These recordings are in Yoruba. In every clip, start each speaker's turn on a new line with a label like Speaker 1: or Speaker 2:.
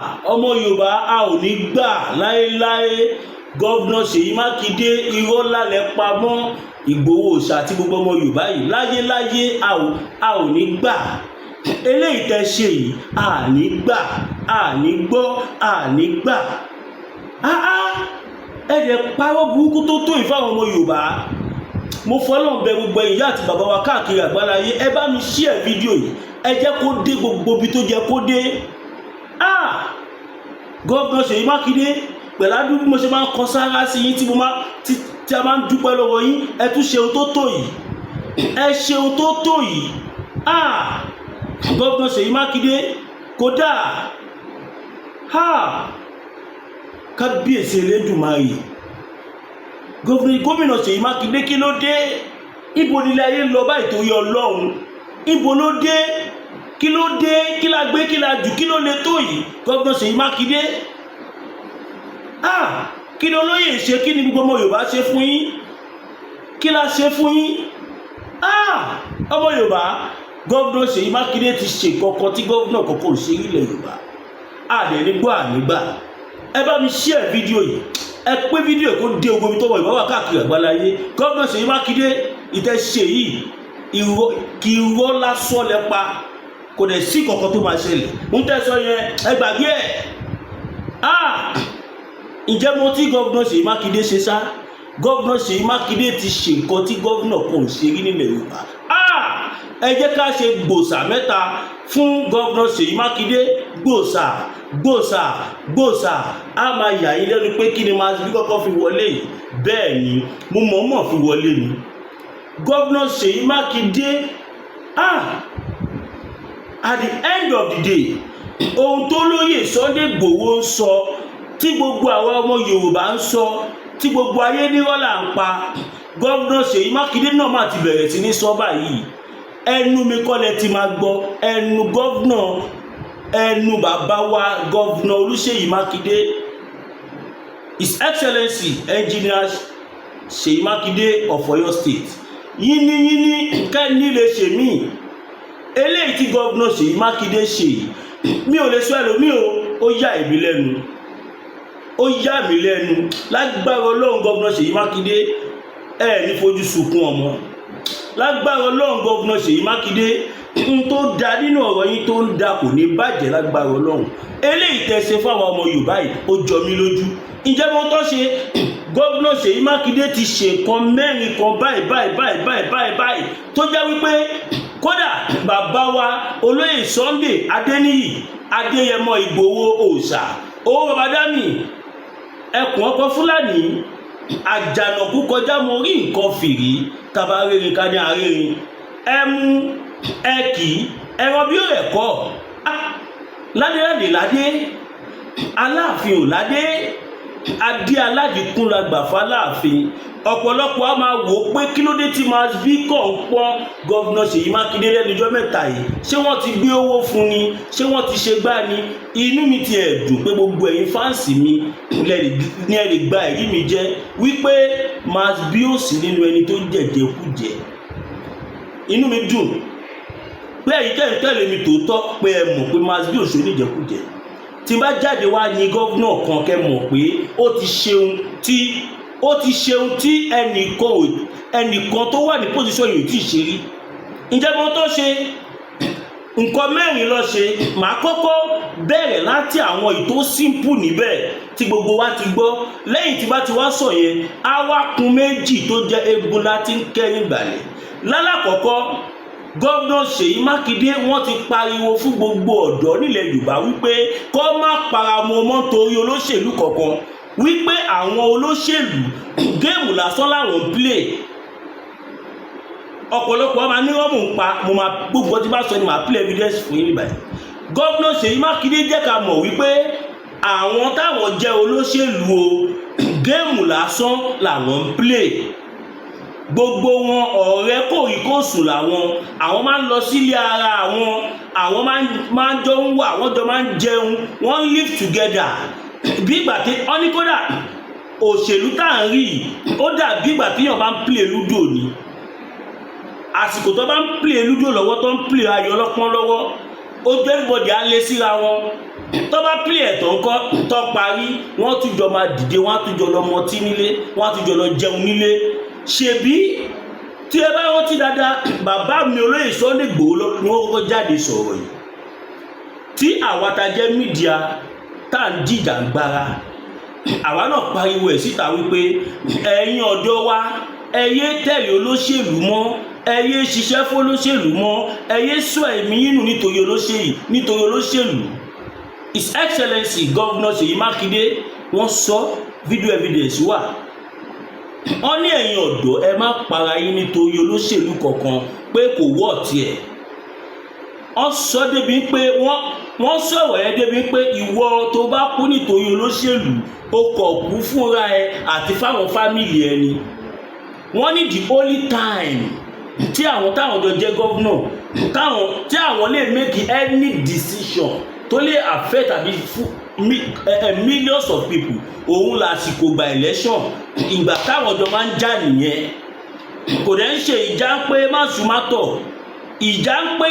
Speaker 1: ọmọ Yorùbá a ò ní gbà láéláé gọ́vnà Ṣèyí Mákindé irọ́ lálẹ́ pamọ́ Ìgbòho Òòṣà àti gbogbo ọmọ Yorùbá yìí láyéláyé a ò ní gbà eléyìí tẹ́ ṣe yìí a ní gbà a ní gbọ́ a ní gbà ẹ̀dẹ̀ parọ́ burúkú tó tó ìfáwọn ọmọ Yorùbá mo fọlọ́n bẹ gbogbo ìyá àti bàbá wa káàkiri àgbáláyé ẹ bá mi share fídíò yìí ẹ jẹ́ kó dé gbogbo ibi tó jẹ́ kó dé gọ́vnà Ṣèyí Mákindé pẹ̀lú àdúgbò mo ṣe máa ń kọ sára sí yín tí a máa ń dúpẹ́ lọ́wọ́ yín ẹ tún ṣe ohun tó tó yìí ẹ ṣe ohun tó tó yìí gọ́vnà Ṣèyí Mákindé kódà kábíyèsí Elédùmarè gómìnà Ṣèyí Mákindé kí ló dé ibo nílé ayé lọ báyìí torí Ọlọ́run ibo ló dé kí ló dé kí la gbé kí la jù kí ló lè tó yìí gọ́vnà Ṣèyí Mákindé kí ni olóyè ṣe kí ni gbogbo ọmọ Yorùbá ṣe fún yín kí la ṣe fún yín ọmọ Yorùbá gọ́vnà Ṣèyí Mákindé ti ṣe kọ̀ọ̀kan tí gọ́vnà kọ̀ọ̀kan ò ṣe ilẹ̀ Yorùbá àdẹ̀nígbọ́ ànígbà ẹ bá mi share fídíò yìí ẹ pé fídíò kó dé ogun mi tó wọ Yorùbá wà káàkiri àgbáláyé gọ́vnà Ṣèyí Mákindé ìtẹ̀ṣe yìí kí irọ́ lásán lẹ pa kò dẹ̀ sí kankan tó máa ṣẹlẹ̀ ń tẹ̀sán yẹn ẹ gbàgbé ẹ̀ ǹjẹ́ mo tí gọ́vnà Ṣèyí Mákindé ṣe sá gọ́vnà Ṣèyí Mákindé ti ṣe nǹkan tí gọ́vnà kò ń ṣe rí nílẹ̀ Yorùbá ẹ jẹ́ ká ṣe gbòòsà mẹ́ta fún gọ́vnà Ṣèyí Mákindé gbòòsà á máa yà yín lẹ́nu pé kí ni máa bí kọ́kọ́ fi wọlé yìí bẹ́ẹ̀ ni mo mọ̀ọ́mọ̀ fi wọlé ni gọ́vnà Ṣèyí Mákindé at the end of the day ohun tó lóyè Sunday Igboho ń sọ tí gbogbo àwọn ọmọ Yorùbá ń sọ tí gbogbo ayé nírọ́ là ń pa gọ́vnà Ṣèyí Mákindé náà máa ti bẹ̀rẹ̀ sí ní sọ báyìí ẹnu mi kọ́lẹ̀ ti máa gbọ́ ẹnu bàbá wa gọ́vnà Olúṣèyí Mákindé His Excellency Engineer Ṣèyí Mákindé of Ọ̀yọ́ State yínníyínní kẹ́ni lè ṣe mí eléyìí tí gọ́vnà Ṣèyí Mákindé ṣe mi ò lè sọ ẹlòmíì ó yà mí lẹ́nu lágbára Ọlọ́run gọ́vnà Ṣèyí Mákindé ní fojú sunkún ọmọ lágbára Ọlọ́run gọ́vnà Ṣèyí Mákindé n tó da nínú ọ̀rọ̀ yín tó ń da kò ní bàjẹ́ lágbára Ọlọ́run eléyìí tẹ̀sẹ̀ fáwọn ọmọ Yorùbá yìí ó jọ mí lójú ǹjẹ́ mo tọ́ ṣe gọ́vnà Ṣèyí Mákindé ti ṣe nǹkan mẹ́rin kan báyìí tó jẹ́ wípé kódà bàbá wa olóyè Sunday Adéníyì Adéyẹmọ Ìgbòho Òòṣà owó bàbá dámì ẹkùn ọkọ Fúlàní àjànàkú kọjá mo rí nǹkan fìrí tàbá rìnrìn ká ní àárín ẹmu ẹkì ẹran bí ó rẹ̀ kọ́ ládé Aláàfin ò ládé adé aládìkún la gbà fáláàfin ọ̀pọ̀lọpọ̀ a máa wò ó pé kí ló dé tí máa bí kàn pọ́n gọ́vnà Ṣèyí Mákindé lẹ́nujọ́ mẹ́ta yìí ṣé wọ́n ti gbé owó fún ni ṣé wọ́n ti ṣe gbá ni inú mi ti ẹ̀dùn pé gbogbo ẹ̀yin fáǹsì mi ní ẹ lè gba ẹ̀rí mi jẹ́ wípé máa bí ó sì nínú ẹni tó jẹ̀jẹ̀kújẹ inú mi dùn pé ẹ̀yin tẹ̀lé mi tòótọ́ pé ẹ mọ̀ pé máa bí òṣèlú ìjẹkújẹ tí bá jáde wá ní gọ́vnà kan kẹ́ mọ̀ pé ó ti ṣeun tí ẹnìkan tó wà ní pòsíṣọ́ yìí tí ì ṣe rí ǹjẹ́ mo tó ṣe nǹkan mẹ́rin ló ṣe màá kọ́kọ́ bẹ̀rẹ̀ láti àwọn ètò simple níbẹ̀ tí gbogbo wa ti gbọ́ lẹ́yìn tí bá ti wá sọ yẹn á wá kún méjì tó jẹ́ egun láti ń kẹ́yìn gbàlẹ̀ lálàkọ́kọ́ gọ́vnà Ṣèyí Mákindé wọ́n ti pariwo fún gbogbo ọ̀dọ́ nílẹ̀ Yorùbá wípé kó má paramọ́ mọ́ torí olóṣèlú kankan wípé àwọn olóṣèlú géèmù lásán làwọn ń play ọ̀pọ̀lọpọ̀ ọmọ anírọ́mù ń pa mo máa gbogbo tí bá sọ ni màá play evidence fún yín níbàyí gọ́vnà Ṣèyí Mákindé jẹ́ ká mọ̀ wípé àwọn táwọn jẹ́ olóṣèlú géèmù lásán làwọn ń play gbogbo wọn ọ̀rẹ́ kòríkòsùn làwọn máa ń lọ sílé ara àwọn máa ń jọ ń wà wọ́n jọ máa ń jẹun wọ́n live together bí ìgbà tí wọ́n ní kódà òṣèlú tá à ń rí ó dàbí ìgbà tí yàn bá ń play lúdò ni àsìkò tó bá ń play lúdò lọ́wọ́ tó ń play ayò ọlọ́pọ́n lọ́wọ́ ojú everybody á lé síra wọn tó bá play ẹ̀tọ́ ńkọ́ tó parí wọ́n tún jọ máa dìde wọ́n á tún jọ lọ mọtí nílé wọ́n á tún jọ lọ jẹun nílé ṣebí tí ẹ bá rántí dáadáa bàbá mi olóyè Sunday Igboho ni wọ́n kọ́kọ́ jáde sọ̀rọ̀ yìí tí àwa ta jẹ́ mídíà tá à ń jìjàgbara àwa náà pariwo ẹ̀ síta wípé ẹ̀yin ọ̀dọ́ wa ẹ yé tẹ̀lé olóṣèlú mọ́ ẹ yé ṣiṣẹ́ fún olóṣèlú mọ́ ẹ yé sọ ẹ̀mí yín nù nítorí olóṣèlú. His Excellency Governor Ṣèyí Mákindé wọ́n sọ video evidence wà wọ́n ní ẹ̀yin ọ̀dọ́ ẹ má para yín nítorí olóṣèlú kankan pé kò wọ́ tiẹ̀ wọ́n sọ débi pé wọ́n sọ̀rọ̀ ẹ débi pé ìwọ tó bá kú nítorí olóṣèlú o kọ̀ kú fúnra ẹ àti fáwọn fámìlì ẹni wọ́n ní the only time tí àwọn táwọn jọ jẹ́ gọ́vnọ̀ tí àwọn lè make any decision tó lè affect àbí millions of people òun lásìkò gba election ìgbà táwọn jọ máa ń jà nìyẹn kò dẹ̀ ń ṣe ìjà ń pé má sùn má tọ̀ ìjà ń pé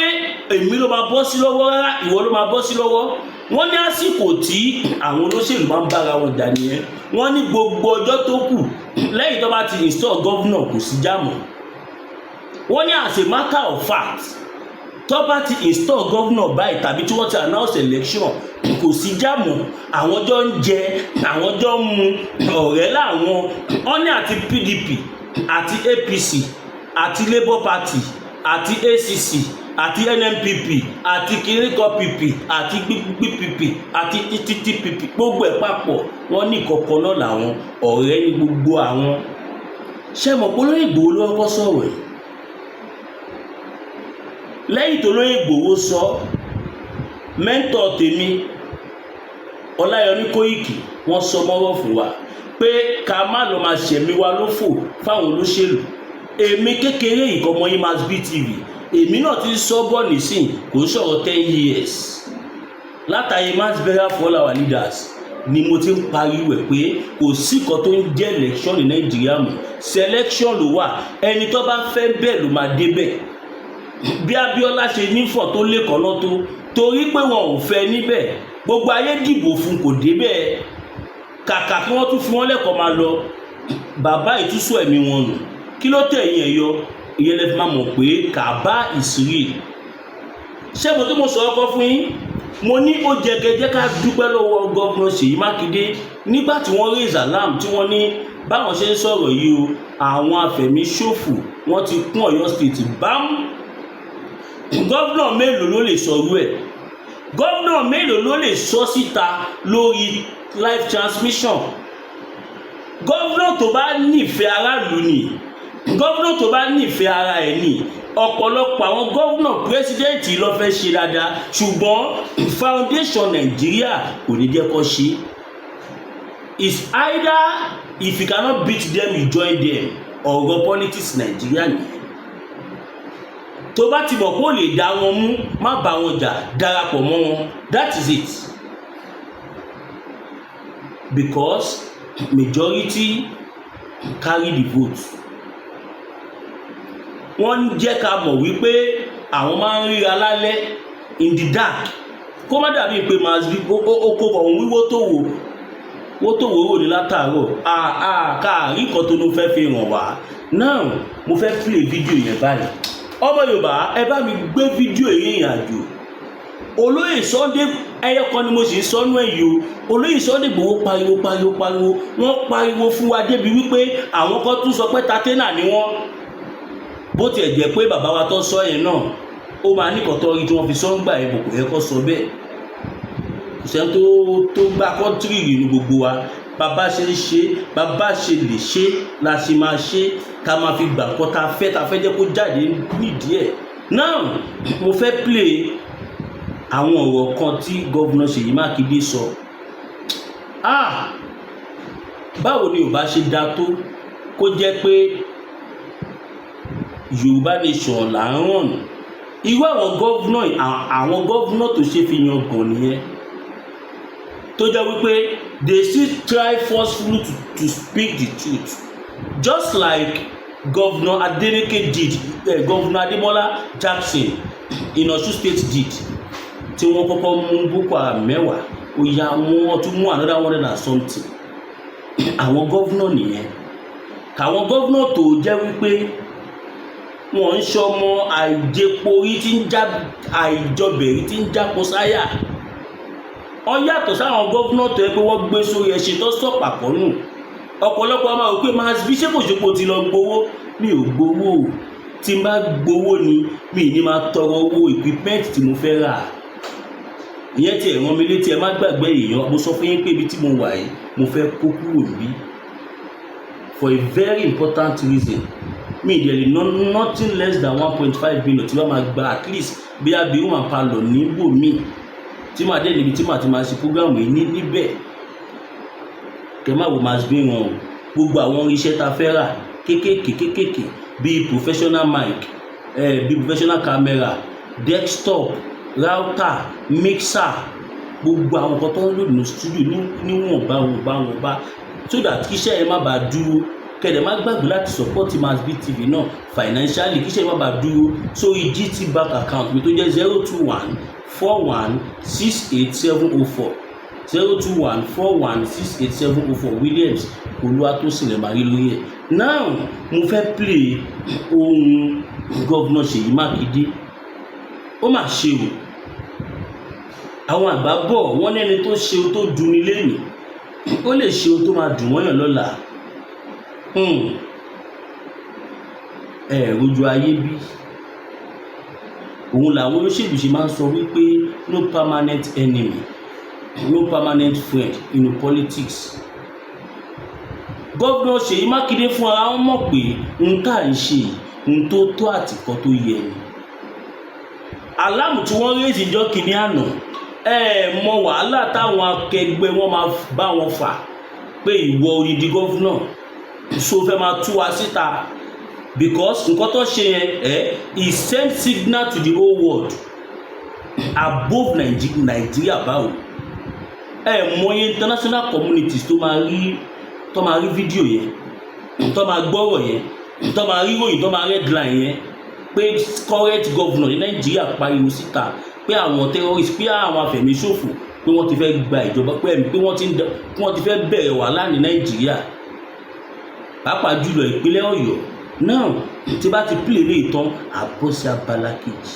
Speaker 1: èmi ló máa bọ́ sí lọ́wọ́ rárá ìwọ ló máa bọ́ sí lọ́wọ́ wọ́n ní àsìkò tí àwọn olóṣèlú máa ń bára wọn jà nìyẹn wọ́n ní gbogbo ọjọ́ tó kù lẹ́yìn tó bá ti install governor kò sí jámọ́ wọ́n ní as a matter of fact tó bá ti install governor báyìí tàbí tí wọ́n ti announce election kò sí jámọ́ àwọn jọ ń jẹ àwọn jọ ń mu ọ̀rẹ́ làwọn wọ́n ní àti PDP àti APC àti Labour Party àti ACC àti NNPP àti kiriko PP àti BPP àti TTPP gbogbo ẹ̀ papọ̀ wọ́n ní kọ̀ọ̀kan náà làwọn ọ̀rẹ́ ní gbogbo àwọn ṣé mọ̀ pé olóyè Ìgbòho ló kọ́kọ́ sọ̀rọ̀ ẹ̀ lẹ́yìn tó olóyè Ìgbòho sọ mẹ́ńtọ̀ tèmi Ọláyọmí Kóìkì wọ́n sọ mọ́rọ̀ fún wa pé ká má lọ máa ṣẹ̀mí wa lófò fáwọn olóṣèlú èmi kékeré ìkọmọ Imasby TV èmi náà ti sọ bọ́ nísìn kò ń sọ̀rọ̀ 10 years látàyè mass burial for all our leaders ni mo ti ń pariwo ẹ̀ pé kò sí kan tó ń jẹ́ election ní Nàìjíríà mọ́ selection ló wà ẹni tó bá fẹ́ bẹ́ẹ̀ ló máa débẹ̀ bí Abíọ́lá ṣe nífọ̀ tó lẹ́kọ̀ọ́ náà tó torí pé wọn ò fẹ́ níbẹ̀ gbogbo ayé dìbò fún kò débẹ̀ kàkà kí wọ́n tún fi wọ́n lẹ́kọ̀ọ́ máa lọ bàbá ìtúsọ ẹ̀mí wọn nù kí ló tẹ̀ yín ẹ̀yọ ìyẹn lè fi máa mọ̀ pé kàbá ìsírí ṣé mo tó mo sọ ọkọ fún yín mo ní ó jẹgẹjẹ ká dúpẹ́ lọ́wọ́ gọ́vnọ̀ Ṣèyí Mákindé nígbà tí wọ́n raise alarm tí wọ́n ní báwọn ṣe ń sọ̀rọ̀ yìí o àwọn afẹ̀míṣòfò wọ́n ti kún Ọ̀yọ́ state bám gọ́vnọ̀ mélòó ló lè sọ̀rọ̀ ẹ̀ gọ́vnọ̀ mélòó ló lè sọ síta lórí live transmission gọ́vnọ̀ tó bá nífẹ̀ẹ́ aráàlú ni gọ́vnọ̀ tó bá nífẹ̀ẹ́ ara ẹ̀ ni ọ̀pọ̀lọpọ̀ àwọn gọ́vnọ̀ pírẹsidẹ́ǹtì ló fẹ́ ṣe dáadáa ṣùgbọ́n foundation Nàìjíríà kò ní jẹ́ kó ṣe is either if you cannot beat them you join them ọ̀rọ̀ politics Nàìjíríà nìyẹn tó bá ti mọ̀ kó lè dá wọn mú má bá wọn jà darapọ̀ mọ́ wọn that is it because majority carry the vote wọ́n jẹ́ ká mọ̀ wípé àwọn máa ń ríra lálẹ́ in the dark kó má dàbí pé Imasby oko ọ̀hún wíwó tó wò rò ní látàárọ̀ káàrí kan tó ló fẹ́ fi hàn wá now mo fẹ́ play fídíò yẹn báyìí ọmọ Yorùbá ẹ bá mi gbé fídíò ìrìn àjò olóyè Sunday ẹyọ kan ni mo sì ń sọnù ẹ̀yọ olóyè Sunday Igboho pariwo wọ́n pariwo fún wa débi wípé àwọn kan tún sọ pé tatena ni wọ́n bó tiẹ̀ jẹ́ pé bàbá wa tó sọ yẹn náà ó máa ní kọ̀tọ́ rí tí wọ́n fi sọ ń gbà ẹ̀ kò yẹ kó sọ bẹ́ẹ̀ kò sẹ́ni tó gbá kọ́ńtírì rí ní gbogbo wa bàbá ṣe ń ṣe bàbá ṣe lè ṣe la ṣe máa ṣe ká máa fi gbà kọ́ ta fẹ́ jẹ́ kó jáde nídìí ẹ̀ náà mo fẹ́ play àwọn ọ̀rọ̀ kan tí gọ́vnọ̀ Ṣèyí Mákindé sọ báwo ni ò bá ṣe dá tó kó jẹ́ pé Yorùbá nation là ń ràn irú àwọn gọ́vnọ̀ tó ṣe fi yan gan nìyẹn tó jẹ́ wípé they still try forcefully to speak the truth just like Governor Adeleke did Governor Ademola Jackson in Osun State did tí wọ́n kọ́kọ́ mú Boko Haram 10 ó yá wọ́n tún mú another 100 and something. Àwọn gọ́vnọ̀ nìyẹn. Kàwọn gọ́vnọ̀ tó jẹ́ wípé wọ́n ń ṣọmọ àìjẹporí tí ń já àìjọbẹ̀rí tí ń jápo sáyà. Wọ́n yàtọ̀ sáwọn gọ́vnọ̀ tó yẹ pé wọ́n gbé sórí ẹṣin tó sọ̀pà pọ̀nù. Ọ̀pọ̀lọpọ̀ ọmọ rò pé máa bí ṣé kò ṣe kó ti lọ gbowó. Mi ò gbowó. Tí n bá gbowó ni mi ní máa tọrọ owó equipment tí mo fẹ́ rà. Ìyẹn tí ẹ̀ràn mi létí ẹ má gbàgbé èèyàn. Mo sọ fún yín pé ibi tí mo wà yìí mo fẹ́ kó kúrò níbí for a very important reason. Mi ìdẹ̀lẹ̀ nothing less than 1.5 billion tí wọ́n máa gba at least bí a bí woman palọ̀ níbò míì tí màá dé níbi tí màá ti máa ṣe program yìí níbẹ̀. Kẹ má wo máa gbé wọn o. Gbogbo àwọn irinṣẹ́ ta fẹ́ rà kéékèèké bíi professional mic, bíi professional camera, desktop, router, mixer, gbogbo àwọn nǹkan tó ń lò ní studio níwọ̀nba so that kíṣẹ́ ẹ má bàa dúró. Kẹ̀dẹ̀ má gbàgbé láti support Masbi TV náà financially kíṣẹ́ ẹ má bàa dúró sórí GT bank account mi tó jẹ́ 02141687040 02141687040 Williams Olúwatósìn lè máa rí lórí ẹ̀. Now mo fẹ́ play ohun Governor Ṣèyí Mákindé. Ó mà ṣe o. Àwọn àgbà bọ̀ wọ́n lẹ́ni tó ṣe o tó dùn ní lẹ́yìn ó lè ṣe o tó máa dùn wọ́n yàn lọ́la. Rojú ayé bí òun làwọn olóṣèlú ṣe máa ń sọ wípé no permanent enemy, no permanent friend in politics. Governor Ṣèyí Mákindé fún ara wọn mọ̀ pé ohun tá à ń ṣe ohun tó tó àtìkọ́ tó yẹ ni. Aláàmù tí wọ́n rí ìjọ kìíní àná mọ wàhálà táwọn akẹgbẹ́ wọn máa bá wọn fà pé ìwọ odidi gọ́vnọ̀ so fẹ́ máa tú wa síta because nǹkan tó ṣe yẹn is send signal to the whole world above Nigeria báwo. Mọye international communities tó máa rí fídíò yẹn tó máa gbọ́rọ̀ yẹn tó máa rí ròyìn tó máa headline yẹn pé current governor ní Nàìjíríà pariwo síta pé àwọn terrorist pé àwọn afẹ̀míṣòfò pé wọ́n ti fẹ́ gba ìjọba pé wọ́n ti fẹ́ bẹ̀rẹ̀ wàhálà ní Nàìjíríà pàápàá jùlọ ìpínlẹ̀ Ọ̀yọ́. Náà tí bá ti pílè lé ìtàn àbọ̀sí abala kejì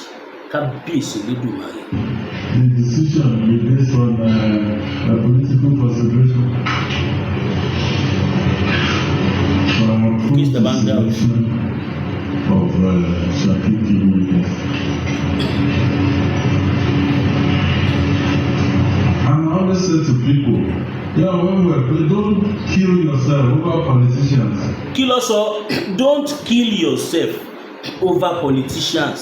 Speaker 1: kábíyèsí Olódùmarè.
Speaker 2: The decision will be based on a political consideration.
Speaker 1: Kiss the man down.
Speaker 2: Of Shakiki Williams. And I always say to people, don't kill yourself over politicians.
Speaker 1: Kí ló sọ? Don't kill yourself over politicians.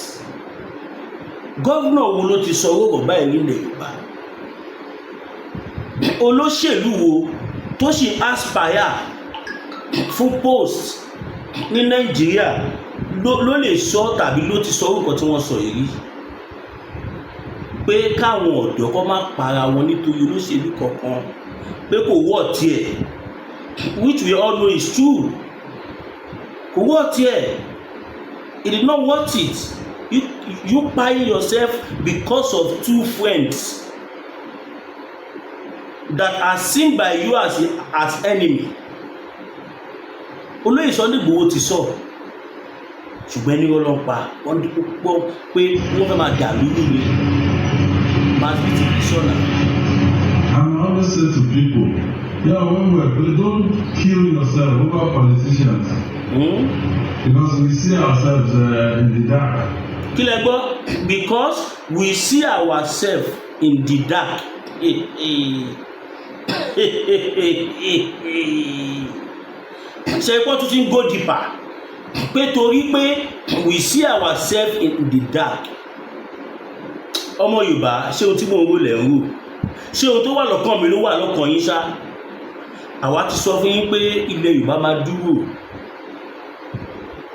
Speaker 1: Gọ́vnà wo ló ti sọ owó bàbá ẹ̀ nílẹ̀ Yorùbá? Olóṣèlú wo tó ṣe aspire fún post ní Nàìjíríà ló lè sọ tàbí ló ti sọ orúkọ tí wọ́n sọ yìí pé káwọn ọ̀dọ́ kọ́ má para wọn nítorí olóṣèlú kankan pé kò wọ́ tiẹ̀, which we all know is true. Kò wọ́ tiẹ̀, it did not worth it. You buying yourself because of two friends that are seen by you as enemy. Olóyè Sunday Igboho ti sọ ṣùgbọ́n ní ọlọ́pàá wọ́n dín púpọ̀ pé wọ́n fẹ́ máa dà lórí mi Masbi TV sọ̀nà.
Speaker 2: And I always say to people, don't kill yourself over politicians. Because we see ourselves in the dark.
Speaker 1: Kí lẹ gbọ́? Because we see ourselves in the dark. Ṣé ipò tún ti ń go deeper? Pé torí pé we see ourselves in the dark. Ọmọ Yorùbá ṣé ohun tí mò ń wò lẹ̀ ń wò? Ṣé ohun tó wà lọ́kàn mi ló wà lọ́kàn yín ṣá? Àwa ti sọ fún yín pé ilẹ̀ Yorùbá máa dúró.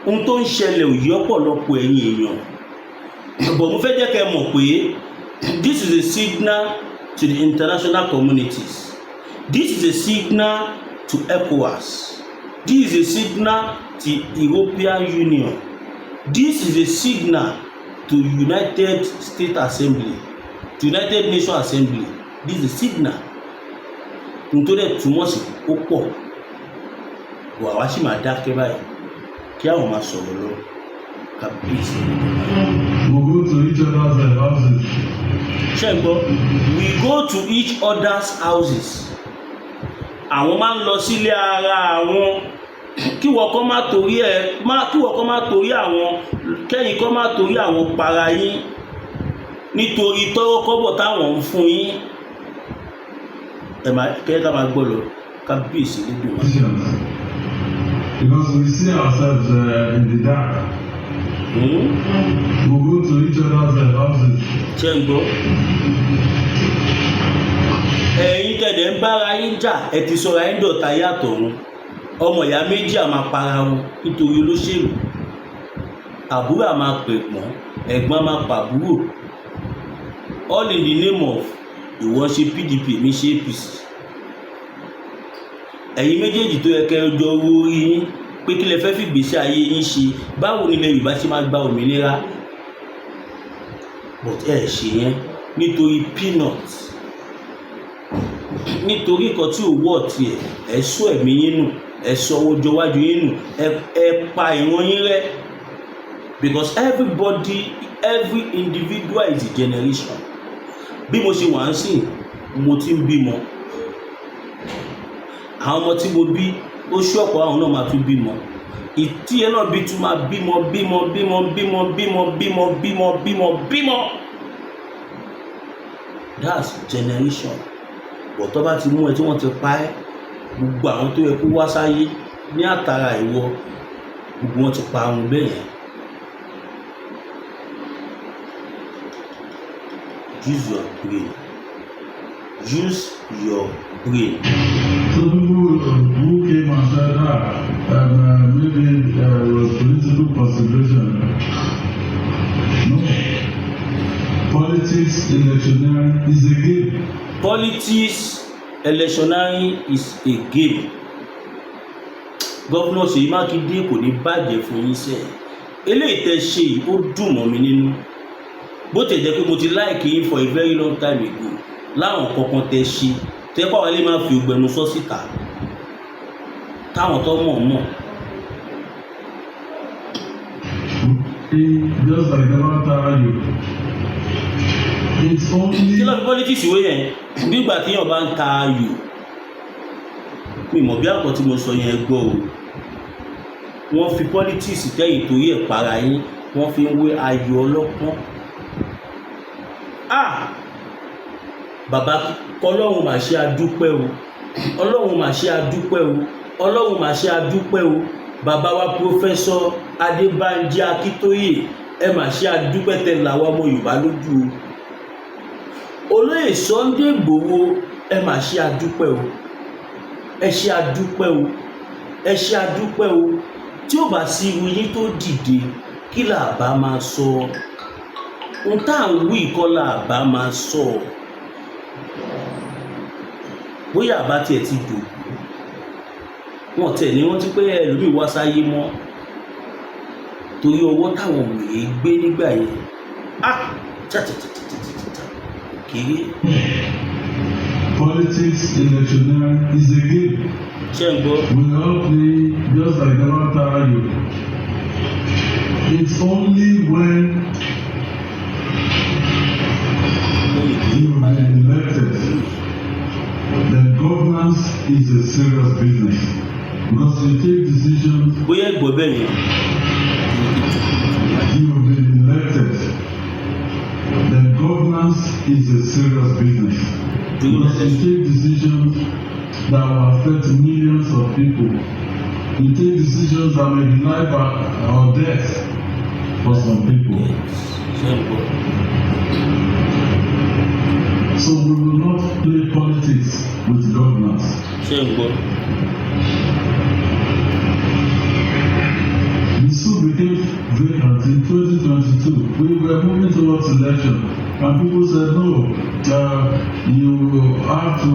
Speaker 1: Ohun tó ń ṣẹlẹ̀ ò yí ọ̀pọ̀lọpọ̀ ẹ̀yin èèyàn. But mo fẹ́ jẹ́ kẹ́ mọ̀ pé this is a signal to the international communities. This is a signal to ECOWAS. This is a signal to European Union. This is a signal to United States Assembly United Nations Assembly, this is a signal nítorí ẹ̀ túmọ̀ sí ó pọ̀ wà wá sì máa dákẹ́ báyìí kí àwọn máa sọ̀rọ̀ lọ kábíyèsí.
Speaker 2: We go to each other's houses.
Speaker 1: ṣé ń gbọ́ we go to each other's houses. Àwọn máa ń lọ sílé ara àwọn kí wọ́n kọ́ má torí àwọn kẹ́yìn kọ́ má torí àwọn para yín nítorí tọ́rọ́ kọ́bọ̀ táwọn ń fún yín. Kẹ́yìn ká máa gbọ́ lọ kábíyèsí nídùn wá.
Speaker 2: Because we see ourselves in the dark. We go to each other's houses.
Speaker 1: ṣé ń gbọ́ ẹ̀yin tẹ̀lé ń bára yín jà ẹ ti sọra yín dọ̀tá yàtọ̀ wọn ọmọ ìyá méjì á máa para wọn nítorí olóṣèlú àbúrò á máa pè pọ́n ẹ̀gbọ́n á máa pàbúrò all in the name of ìwọ ṣe PDP mi ṣe APC. Ẹ̀yin méjèèjì tó yẹ kẹ́ ẹ jọ wo orí yín pé kí lẹ fẹ́ fi ìgbésí ayé yín ṣe báwo ni ilẹ̀ Yorùbá ṣe máa gba òmìnira but ẹ ṣe yẹn nítorí peanut nítorí nǹkan tí ò wọ̀ tiẹ̀ ẹ sọ ẹ̀mí yín nù ẹ sọ owó jọwájú yín nù ẹ pa ìran yín rẹ́ because every individual is a generation. Bí mo ṣe wà ń sìn mo ti ń bímọ àwọn ọmọ tí mo bí ó ṣọ̀pọ̀ àwọn náà máa tún bímọ ìtí ẹ náà bí tún máa bímọ that's generation bọ̀tọ́ bá ti mú ẹ tí wọ́n ti pa ẹ́ gbogbo àwọn tó yẹ kó wá sáyé ní àtàrà ìwọ gbogbo wọn ti pa àwọn bẹ́ẹ̀ yẹn. Use your brain. Use your brain.
Speaker 2: So people who came and said, maybe there was political consideration. No. Politics electioneering is a game.
Speaker 1: Politics electioneering is a game. Gọ́vùnà Ṣèyí Mákindé kò ní bàjẹ́ fún yín sẹ́ẹ̀. Eléyìí tẹ́ ṣe yìí ó dùn mọ́ mi nínú. Bó tẹ̀ jẹ́ pé mo ti like yín for a very long time ago láwọn kankan tẹ́ ṣe tẹ́ pàwọn ilé máa fi ògbẹ́nu sọ síta táwọn tó mọ̀.
Speaker 2: Just like the one time you. It's only.
Speaker 1: Kí ló fi politics wé yẹn nígbà tí yàn bá ń ta ayò mi mọ̀ bí àkọ́ tí mo sọ yẹn gbọ́ o wọ́n fi politics tẹ́yìn torí ẹ̀ para yín wọ́n fi ń wé ayò ọlọ́pọ́n. Bàbá kọlọ́run mà ṣe àdúpẹ́ o ọlọ́run mà ṣe àdúpẹ́ o ọlọ́run mà ṣe àdúpẹ́ o bàbá wa Professor Adébánjí Akíntóyè ẹ mà ṣe àdúpẹ́ tẹ́ làwọn ọmọ Yorùbá lójú o olóyè Sunday Igboho ẹ mà ṣe àdúpẹ́ o ẹ ṣe àdúpẹ́ o ẹ ṣe àdúpẹ́ o tí ó bá sí irú yín tó dìde kí là bá máa sọ ohun tá à ń wí kọ́ là bá máa sọ bóyá àbá tiẹ̀ ti dògbò wọn tẹ̀ ní wọ́n ti pé ẹlòmíì wá sáyé mọ́ torí ọwọ́ táwọn wòye gbé nígbà yẹn kiri.
Speaker 2: Politics electioneering is a game.
Speaker 1: ṣé ń gbọ́.
Speaker 2: We all play just like the one time you. It's only when you are elected that governance is a serious business because you take decisions.
Speaker 1: bóyá ẹ̀gbọ́n bẹ́ẹ̀ yẹn.
Speaker 2: You have been elected. Then governance is a serious business because you take decisions that will affect millions of people. You take decisions that may be life or death for some people. So we will not play politics with governance. The suit became vacant in 2022. We were moving towards election, and people said, no, you have to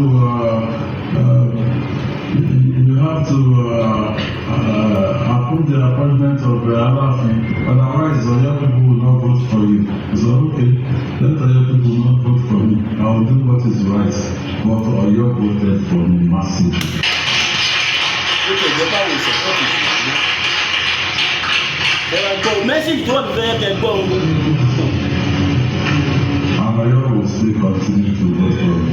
Speaker 2: approve the appointment of Alaafin, otherwise Oyo people will not vote for you. So okay, let Oyo people not vote for will do what is right, but Oyo voted for me massively.
Speaker 1: ó ti ẹ̀jẹ̀ báwo support ìṣòro ẹ máa gbọ́ mẹ́sìlì tó wà ní fẹ́ẹ́ kẹ́ gbọ́ ohun.
Speaker 2: And Oyo will still continue to vote for me.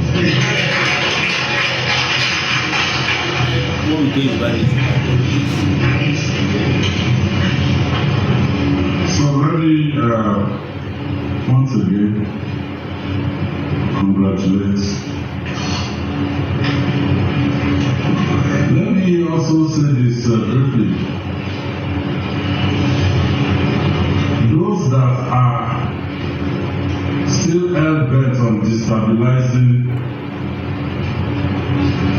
Speaker 1: wọ́n ń gbé Yorùbá ní
Speaker 2: So really, once again, congratulate. Let me also say this briefly. Those that are still hell-bent on destabilizing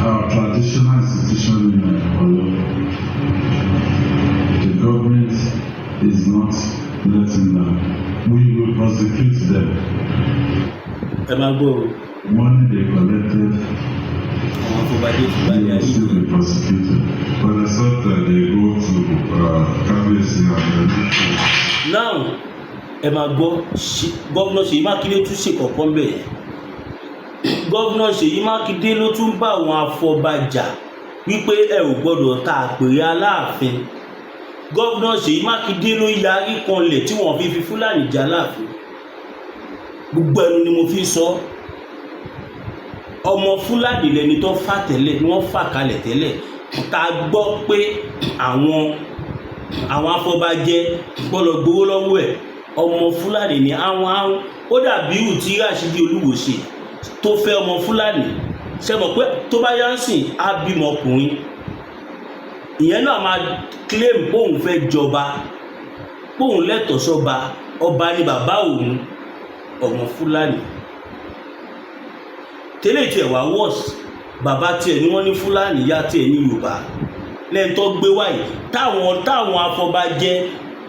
Speaker 2: our traditional institution in Oyo, the government is not letting them. We will prosecute them.
Speaker 1: ẹ máa gbọ́
Speaker 2: Money they collected
Speaker 1: àwọn afọbajẹ ti gbà ní
Speaker 2: will
Speaker 1: ayé.
Speaker 2: still be prosecuted. But except that they go to Kabiyesi and
Speaker 1: now ẹ máa gbọ́ gọ́vnà Ṣèyí Mákindé tún ṣèkọ̀kan bẹ́ẹ̀ gọ́vnà Ṣèyí Mákindé ló tún bá àwọn afọbajẹ wípé ẹ ò gbọ́dọ̀ ta àpèrè Aláàfin gọ́vnà Ṣèyí Mákindé ló yarí kanlẹ̀ tí wọ́n fi Fúlàní jà láàfin gbogbo ẹnu ni mo fi sọ ọmọ Fúlàní lẹni tó fà tẹ́lẹ̀ ni wọ́n fà kalẹ̀ tẹ́lẹ̀ ta gbọ́ pé àwọn afọbajẹ gbọ́dọ̀ gbowó lọ́wọ́ ẹ̀ ọmọ Fúlàní ni àwọn ó dàbí ìhù tí Ràṣídì Olúwo ṣe tó fẹ́ ọmọ Fúlàní ṣe mọ̀ pé tó bá yá ń sìn á bímọ ọkùnrin ìyẹn náà máa claim póun fẹ́ jọba póun lẹ́tọ̀ọ́ sọ́ba ọba ni bàbá òun ọmọ Fúlàní tẹ́lẹ̀ tí ẹ̀ wá wọ́ọ̀sì bàbá tiẹ̀ ni wọ́n ní Fúlàní yá tiẹ̀ ní Yorùbá lẹ́yìn tó gbé wáyé táwọn afọbajẹ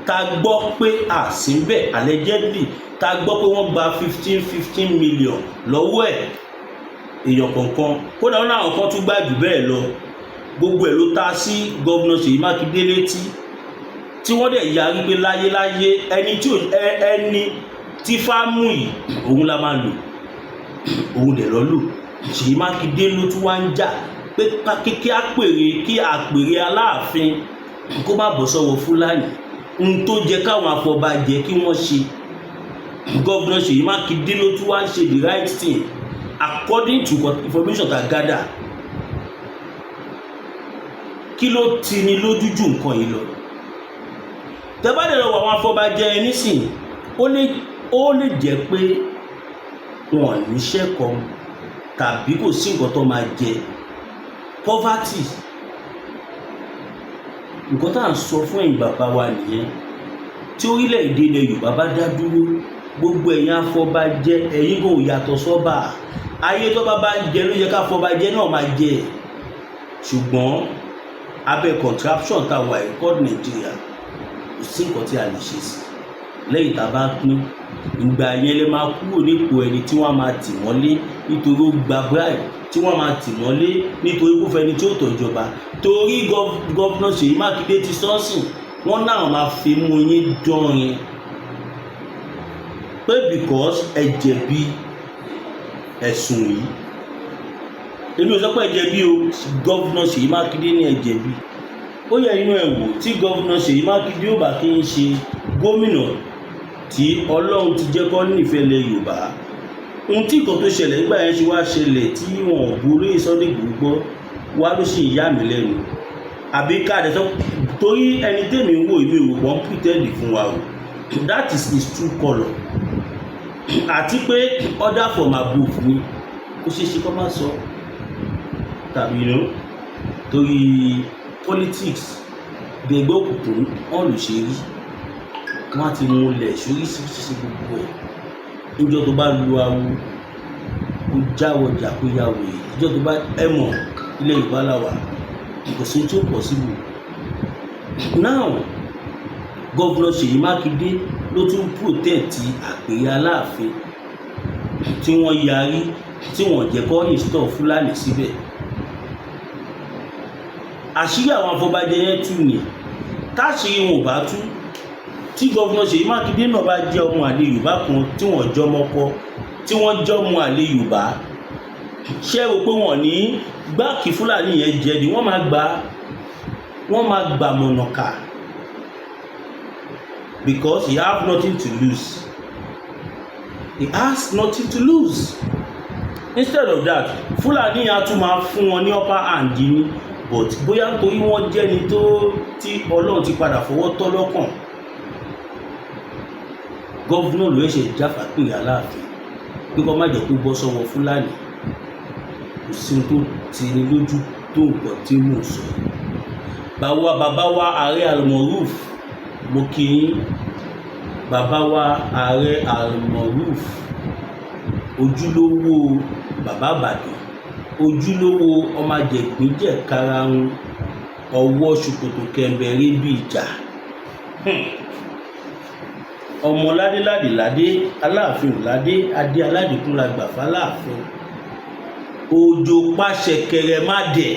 Speaker 1: ta gbọ́ pé àsínbẹ̀ allegedly ta gbọ́ pé wọ́n gba 15 million lọ́wọ́ ẹ̀ èèyàn kọ̀ọ̀kan kódà wọn náà kan tún gbà jù bẹ́ẹ̀ lọ gbogbo ẹ̀ ló ta sí gọ́vnà Ṣèyí Mákindé létí tí wọ́n dẹ̀ yarí pé láyéláyé ẹni tí fámù yìí òun la máa lò òun dẹ̀ lọ lò Ṣèyí Mákindé ló tún wá ń jà pé kí àpèrè Aláàfin kó má bọ́ sọ́wọ́ Fúlàní ohun tó jẹ́ káwọn afọbajẹ kí wọ́n ṣe gọ́vnà Ṣèyí Mákindé ló tún wá ń ṣe the right thing according to information ta gather kí ló ti ní lójú jù nǹkan yìí lọ tẹ́bàdé lọ́wọ́ àwọn afọbajẹ nísìn ó lè jẹ́ pé wọn níṣẹ́ kan tàbí kò sí nǹkan tó máa jẹ poverty nǹkan tá à ń sọ fún ẹ̀yin bàbá wa nìyẹn tí orílẹ̀-èdè ilẹ̀ Yorùbá bá dá dúró gbogbo ẹ̀yin afọbajẹ ẹ̀yin kò yàtọ̀ sọ́ba ayé tó bá ń jẹ ló yẹ ká afọbajẹ náà máa jẹ ṣùgbọ́n abẹ́ contraption tá a wà ẹ̀kọ́ Nàìjíríà kò sí nǹkan tí a lè ṣe sí lẹ́yìn tá a bá pín ìgbà yẹn lè máa kúrò nípò ẹni tí wọ́n máa tì mọ́lé nítorí ó gba bribe tí wọ́n máa tì mọ́lé nítorí kó fẹ́ni tí ó tọ́ ìjọba torí gọ́vnà Ṣèyí Mákindé ti sọ́ọ̀sìn wọ́n náà máa fi mú yín dánrin pé because ẹ jẹ̀bi ẹ̀sùn yìí èmi ò sọ pé ẹ jẹ̀bi o gọ́vnà Ṣèyí Mákindé ní ẹ jẹ̀bi ó yẹ inú ẹ̀ wò tí gọ́vnà Ṣèyí Mákindé ò bá kí ń ṣe gómìnà tí Ọlọ́run ti jẹ́ kó nífẹ̀ẹ́ lẹ̀ Yorùbá ohun tí nǹkan tó ṣẹlẹ̀ nígbà yẹn ṣe wá ṣẹlẹ̀ tí wọn ò borí Sunday Igboho wá ló sì yà mí lẹ́nu àbí káàdé sọ torí ẹni tèmi ń wò ìwé ìwò wọn pretend fún wa o that is his true colour àti pé order from above ni ó ṣeé ṣe kó má sọ tàbí torí politics gbẹgbẹ́ òkùnkùn ọ̀lùṣẹ́rí wọ́n ti mú lẹ̀ sóríṣiríṣi gbogbo ẹ̀ níjọ́ tó bá lu awo kó jáwọ́ jà kó yàwó yìí níjọ́ tó bá ẹ̀mọ̀ ilẹ̀ Yorùbá làwà kò sí tí ó pọ̀ síbò now gọ́vnà Ṣèyí Mákindé ló tún protect àpèrè Aláàfin tí wọ́n yarí tí wọ́n jẹ́ kó install Fúlàní síbẹ̀ àṣírí àwọn afọbajẹ yẹn tú ni táṣírí wọn ò bá tú tí gọ́vnà Ṣèyí Mákindé náà bá jẹ́ ọmọ àlè Yorùbá kan tí wọ́n jọ mọ́kọ́ tí wọ́n jọ́mọ àlè Yorùbá ṣé rò pé wọ́n ní gbá kí Fúlàní yẹn jẹ ni wọ́n máa gbà mọ̀nàkà because he have nothing to lose. He has nothing to lose. Instead of that, Fúlàní yẹn tún máa fún wọn ní upper hand ní but bóyá nítorí wọ́n jẹ́ ni tí Ọlọ́run ti padà fọwọ́ tọ́ lọ́kàn. Gọ́vùnà ló ṣe jáfàpè Aláàfin pé kó má jẹ́ kó bọ́ sọ́wọ́ Fúlàní. Kò sí tó ti ní lójú tó nǹkan tí mò ń sọ. Bàbá wa Ààrẹ Al-Moruf mo kí yín. Bàbá wa Ààrẹ Al-Moruf ojúlówó bàbá Ìbàdàn, ojúlówó ọmọ àjẹgbínjẹ karahun, ọwọ́ ṣòkòtò kẹ̀mbẹ̀rẹ̀ bí ìjà, ọmọ ládéládéládé Aláàfin ládé adé aládìkúnra gbàfà Aláàfin, òjò pàṣẹkẹrẹ má dẹ̀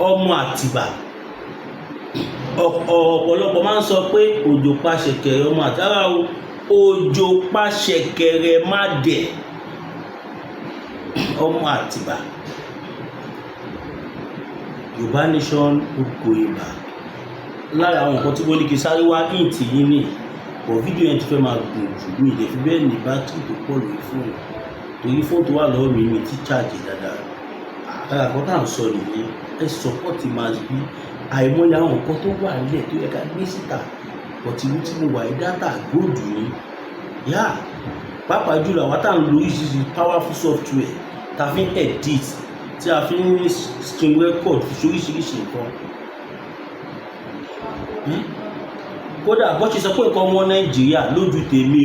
Speaker 1: ọmọ Àtìbà. Ọ̀pọ̀lọpọ̀ máa ń sọ pé òjò pàṣẹkẹrẹ ọmọ Àtàrà o, òjò pàṣẹkẹrẹ má dẹ̀ ọmọ Àtìbà. Yorùbá nation gbogbo ìgbà lára àwọn nǹkan tí wọ́n ní kí sáré wá kí n tì yín ní ọ̀ fídíò yẹn ti fẹ́ máa gùn jù mí ìdẹ̀ fi bẹ́ẹ̀ ní bátìrì tó pọ̀ lórí fóònù torí fóònù tó wà lọ́wọ́ mi ti cháàjì dáadáa. Àkàrà kan tá à ń sọ nìyẹn ẹ sọpọ́tì Mazbi àìmọye àwọn nǹkan tó wà nílẹ̀ tó yẹ ká gbé síta ọ̀tìwú tí mo wà ní dátà gbòòdù ni yá pàápàá jùlọ àwọn tá à ń lo oríṣiríṣi powerful software tá a fi ń edit tí a fi ń stream record fi oríṣiríṣi nǹkan. Kódà bó ṣe sọ pé nǹkan ọmọ Nàìjíríà lójú tèmi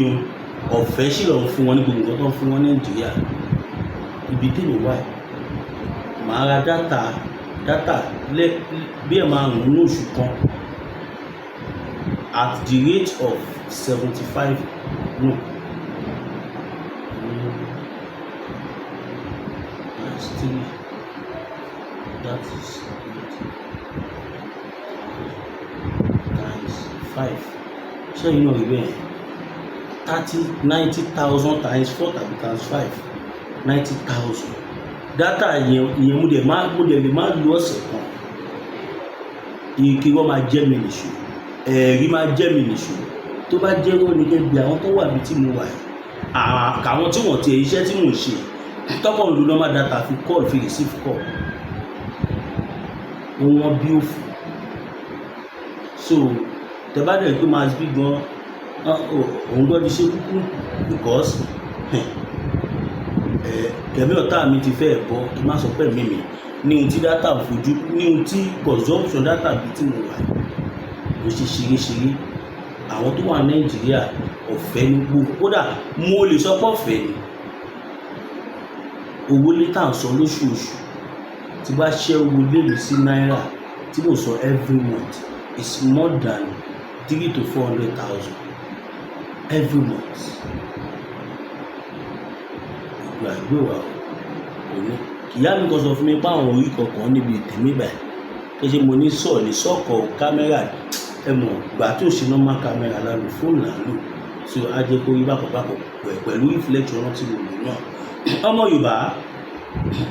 Speaker 1: o ọ̀fẹ́ sì lọ́n fún wọn ní gbogbo nǹkan tó ń fún wọn Nàìjíríà. Ibi tèmi wà màá ra dátà bí ẹ̀ máa rùn ní oṣù kan at the rate of 75 no. That's 3. That is 8 times 5. Ṣé yìí náà rí bẹ́ẹ̀? 90,000 times 4 tàbí times 5 90,000. Dátà ìyẹn mo dẹ̀ lè má lu ọ̀sẹ̀ kan. Ìkí wọ́n máa jẹ́ mi nìṣó, ẹ̀rí máa jẹ́ mi nìṣó. Tó bá jẹ́ wọ́n ní gẹ́gẹ́ bí àwọn tó wà bí tí mo wà yìí, àkàwọn tí wọ́n ti iṣẹ́ tí mò ń ṣe tọ́kọ̀ ń lo normal data fi call fi receive call wọ́n bí òfò. So tẹ bá dẹ̀ pé Mazbi gan òun gbọ́dọ̀ ṣe kúkú because kẹ̀mí ọ̀tá mi ti fẹ́ bọ́ kí má sọ pé mímì ní ohun tí data fojú ní ohun tí consumption data bí tí mo wà ló ṣe ṣeréṣeré. Àwọn tó wà Nàìjíríà ọ̀fẹ́ ní gbogbo kódà mo lè sọ pé ọ̀fẹ́ ni owó létà ń sọ lóṣooṣù tí bá ṣẹ́ owó lélu sí náírà tí mo sọ every month is more than 300,000 to 400,000 every month. Ìgbà àgbéwà òní ìyá mi kan sọ fún mi pé àwọn orí kankan níbi tèmi báyìí tó ṣe mo ní sọ ní sọ́kọ̀ kámẹ́rà ẹ mọ̀ gbà tó ṣe normal kámẹ́rà lálù fóònù lálù tí ó á jẹ́ kó rí bákọ̀bákọ̀ pẹ̀lú reflection tí mo lò náà. Ọmọ Yorùbá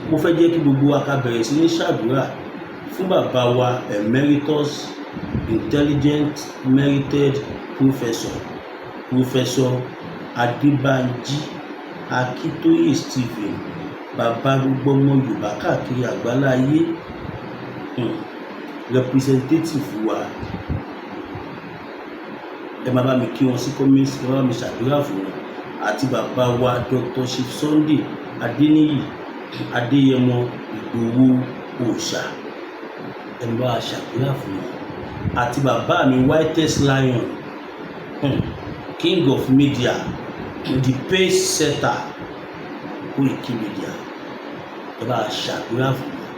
Speaker 1: mo fẹ́ jẹ́ kí gbogbo wa ká bẹ̀rẹ̀ sí ní ṣàdúrà fún bàbá wa emeritus intelligent merited professor Adébánjí Akíntóyè Stephen bàbá gbogbo ọmọ Yorùbá káàkiri àgbáláyé representative wa ẹ máa bá mi kí wọn sí comments ẹ máa bá mi ṣàdúrà fún wọn àti bàbá wa Dr. Chief Sunday Adéníyì Adéyẹmọ Ìgbòho Òòṣà ẹ máa bá ṣàdúrà fún wọn àti bàbá mi Whitest Lion King of Media the pace setter Koiki Media ẹ bá ṣàdúrà fún wọn.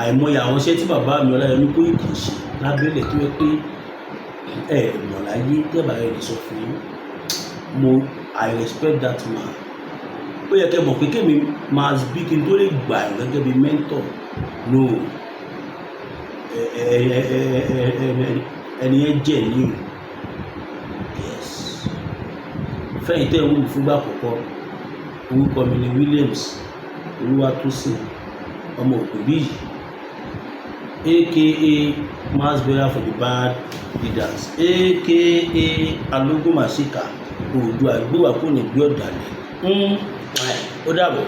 Speaker 1: Àìmọye àwọn iṣẹ́ tí bàbá mi Ọláyọmí Kóìkì ṣe lábẹ́lẹ̀ tó yẹ pé mọ̀ láyé tẹ́bà rẹ̀ lè sọ fún yín. I respect that man. Ó yẹ kẹ́ mọ̀ pé kémi Mazbi kí n tó lè gbà ẹ̀ gẹ́gẹ́ bí mentor no ẹni yẹn jẹ́ ní o yes fẹ́yìn tẹ́ ń wù fúngbà àkọ́kọ́ orúkọ mi ni Williams Olúwatósìn ọmọ Ògúnbíyì aka mass burial for the bad leaders aka alógúnmàṣíkà Oòduà gbé wa kúrò nígbé ọ̀dàlẹ̀ ó dàbọ̀.